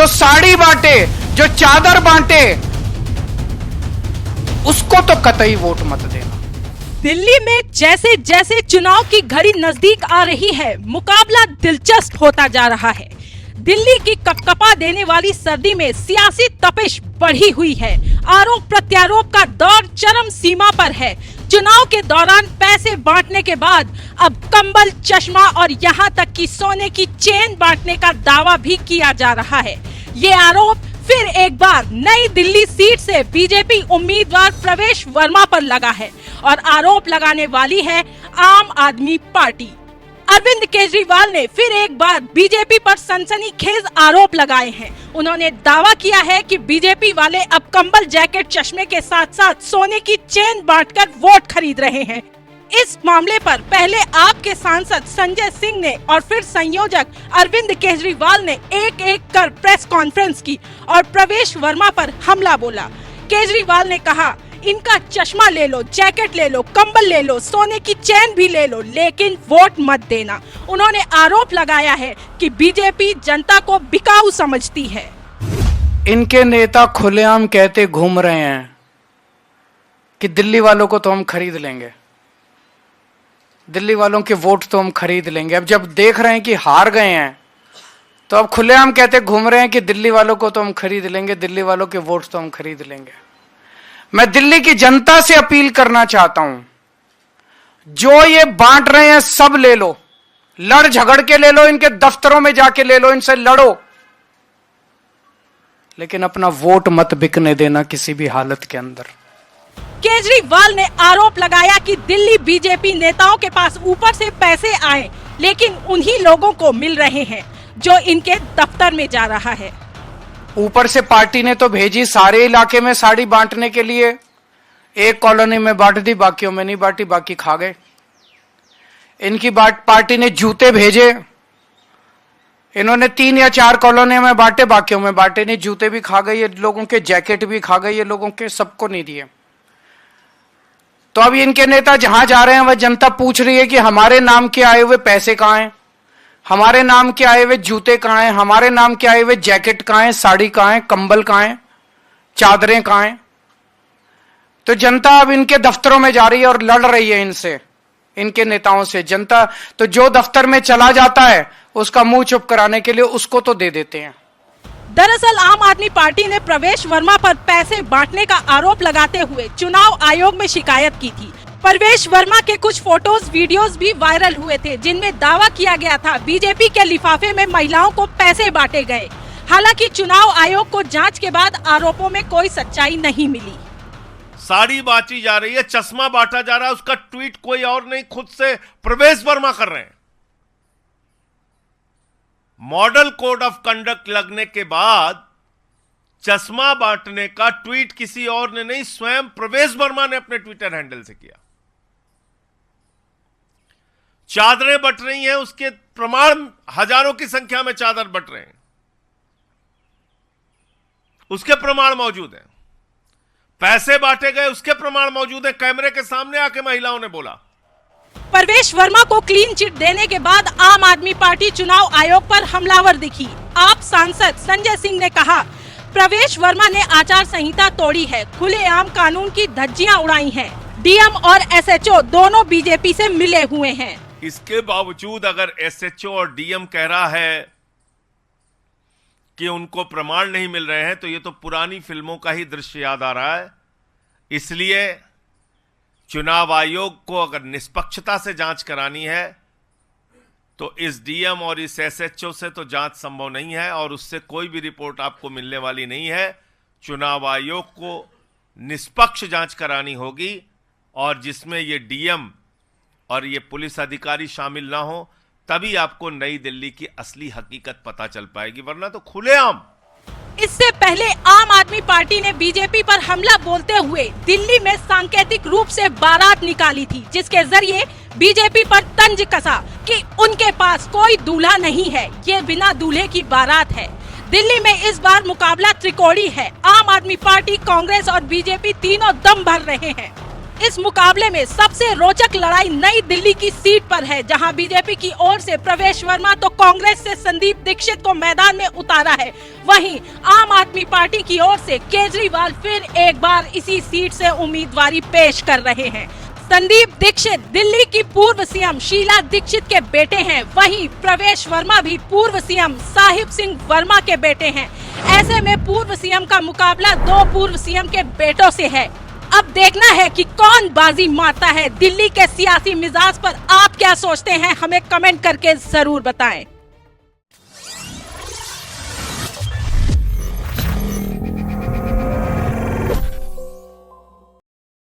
जो साड़ी बांटे, जो चादर बांटे, उसको तो कतई वोट मत देना। दिल्ली में जैसे जैसे चुनाव की घड़ी नजदीक आ रही है, मुकाबला दिलचस्प होता जा रहा है। दिल्ली की कपकपा देने वाली सर्दी में सियासी तपिश बढ़ी हुई है। आरोप प्रत्यारोप का दौर चरम सीमा पर है। चुनाव के दौरान पैसे बांटने के बाद अब कंबल, चश्मा और यहाँ तक कि सोने की चेन बांटने का दावा भी किया जा रहा है। ये आरोप फिर एक बार नई दिल्ली सीट से बीजेपी उम्मीदवार प्रवेश वर्मा पर लगा है और आरोप लगाने वाली है आम आदमी पार्टी। अरविंद केजरीवाल ने फिर एक बार बीजेपी पर सनसनीखेज आरोप लगाए हैं। उन्होंने दावा किया है कि बीजेपी वाले अब कंबल, जैकेट, चश्मे के साथ साथ सोने की चेन बांटकर वोट खरीद रहे हैं। इस मामले पर पहले आपके सांसद संजय सिंह ने और फिर संयोजक अरविंद केजरीवाल ने एक एक कर प्रेस कॉन्फ्रेंस की और प्रवेश वर्मा पर हमला बोला। केजरीवाल ने कहा, इनका चश्मा ले लो, जैकेट ले लो, कंबल ले लो, सोने की चेन भी ले लो, लेकिन वोट मत देना। उन्होंने आरोप लगाया है कि बीजेपी जनता को बिकाऊ समझती है। इनके नेता खुलेआम कहते घूम रहे हैं कि दिल्ली वालों को तो हम खरीद लेंगे, दिल्ली वालों के वोट तो हम खरीद लेंगे। अब जब देख रहे हैं कि हार गए हैं तो अब खुलेआम कहते घूम रहे हैं कि दिल्ली वालों को तो हम खरीद लेंगे, दिल्ली वालों के वोट तो हम खरीद लेंगे। मैं दिल्ली की जनता से अपील करना चाहता हूं, जो ये बांट रहे हैं सब ले लो, लड़ झगड़ के ले लो, इनके दफ्तरों में जाके ले लो, इनसे लड़ो, लेकिन अपना वोट मत बिकने देना किसी भी हालत के अंदर। केजरीवाल ने आरोप लगाया कि दिल्ली बीजेपी नेताओं के पास ऊपर से पैसे आए, लेकिन उन्हीं लोगों को मिल रहे हैं जो इनके दफ्तर में जा रहा है। ऊपर से पार्टी ने तो भेजी सारे इलाके में साड़ी बांटने के लिए, एक कॉलोनी में बांट दी, बाकियों में नहीं बांटी, बाकी खा गए। इनकी पार्टी ने जूते भेजे, इन्होंने 3 या 4 कॉलोनियों में बांटे, बाकियों में बांटे नहीं, जूते भी खा गए ये लोगों के, जैकेट भी खा गए ये लोगों के, सबको नहीं दिए। तो अब इनके नेता जहां जा रहे हैं वह जनता पूछ रही है कि हमारे नाम के आए हुए पैसे कहां हैं, हमारे नाम के आए हुए जूते कहां हैं, हमारे नाम के आए हुए जैकेट कहां हैं, साड़ी कहां है, कंबल कहां है, चादरें कहां हैं। तो जनता अब इनके दफ्तरों में जा रही है और लड़ रही है इनसे, इनके नेताओं से। जनता तो जो दफ्तर में चला जाता है उसका मुंह चुप कराने के लिए उसको तो दे देते हैं। दरअसल आम आदमी पार्टी ने प्रवेश वर्मा पर पैसे बांटने का आरोप लगाते हुए चुनाव आयोग में शिकायत की थी। प्रवेश वर्मा के कुछ फोटोज, वीडियोस भी वायरल हुए थे, जिनमें दावा किया गया था बीजेपी के लिफाफे में महिलाओं को पैसे बांटे गए। हालांकि चुनाव आयोग को जांच के बाद आरोपों में कोई सच्चाई नहीं मिली। साड़ी बांटी जा रही है, चश्मा बांटा जा रहा है, उसका ट्वीट कोई और नहीं, खुद से प्रवेश वर्मा कर रहे हैं। मॉडल कोड ऑफ कंडक्ट लगने के बाद चश्मा बांटने का ट्वीट किसी और ने नहीं, स्वयं प्रवेश वर्मा ने अपने ट्विटर हैंडल से किया। चादरें बट रही हैं, उसके प्रमाण हजारों की संख्या में चादर बट रहे हैं, उसके प्रमाण मौजूद हैं। पैसे बांटे गए, उसके प्रमाण मौजूद हैं, कैमरे के सामने आके महिलाओं ने बोला। प्रवेश वर्मा को क्लीन चिट देने के बाद आम आदमी पार्टी चुनाव आयोग पर हमलावर दिखी। आप सांसद संजय सिंह ने कहा, प्रवेश वर्मा ने आचार संहिता तोड़ी है, खुलेआम कानून की धज्जियां उड़ाई हैं। डीएम और एसएचओ दोनों बीजेपी से मिले हुए हैं। इसके बावजूद अगर एसएचओ और डीएम कह रहा है कि उनको प्रमाण नहीं मिल रहे हैं, तो ये तो पुरानी फिल्मों का ही दृश्य याद आ रहा है। इसलिए चुनाव आयोग को अगर निष्पक्षता से जांच करानी है तो इस डीएम और इस एसएचओ से तो जांच संभव नहीं है और उससे कोई भी रिपोर्ट आपको मिलने वाली नहीं है। चुनाव आयोग को निष्पक्ष जांच करानी होगी और जिसमें ये डीएम और ये पुलिस अधिकारी शामिल ना हो, तभी आपको नई दिल्ली की असली हकीकत पता चल पाएगी, वरना तो खुलेआम। इससे पहले आम आदमी पार्टी ने बीजेपी पर हमला बोलते हुए दिल्ली में सांकेतिक रूप से बारात निकाली थी, जिसके जरिए बीजेपी पर तंज कसा कि उनके पास कोई दूल्हा नहीं है, ये बिना दूल्हे की बारात है। दिल्ली में इस बार मुकाबला त्रिकोणी है। आम आदमी पार्टी, कांग्रेस और बीजेपी तीनों दम भर रहे हैं। इस मुकाबले में सबसे रोचक लड़ाई नई दिल्ली की सीट पर है, जहां बीजेपी की ओर से प्रवेश वर्मा तो कांग्रेस से संदीप दीक्षित को मैदान में उतारा है। वहीं आम आदमी पार्टी की ओर से केजरीवाल फिर एक बार इसी सीट से उम्मीदवारी पेश कर रहे हैं। संदीप दीक्षित दिल्ली की पूर्व सीएम शीला दीक्षित के बेटे हैं, वहीं प्रवेश वर्मा भी पूर्व सीएम साहिब सिंह वर्मा के बेटे हैं। ऐसे में पूर्व सीएम का मुकाबला दो पूर्व सीएम के बेटों से है। अब देखना है कि कौन बाजी मारता है। दिल्ली के सियासी मिजाज पर आप क्या सोचते हैं, हमें कमेंट करके जरूर बताएं।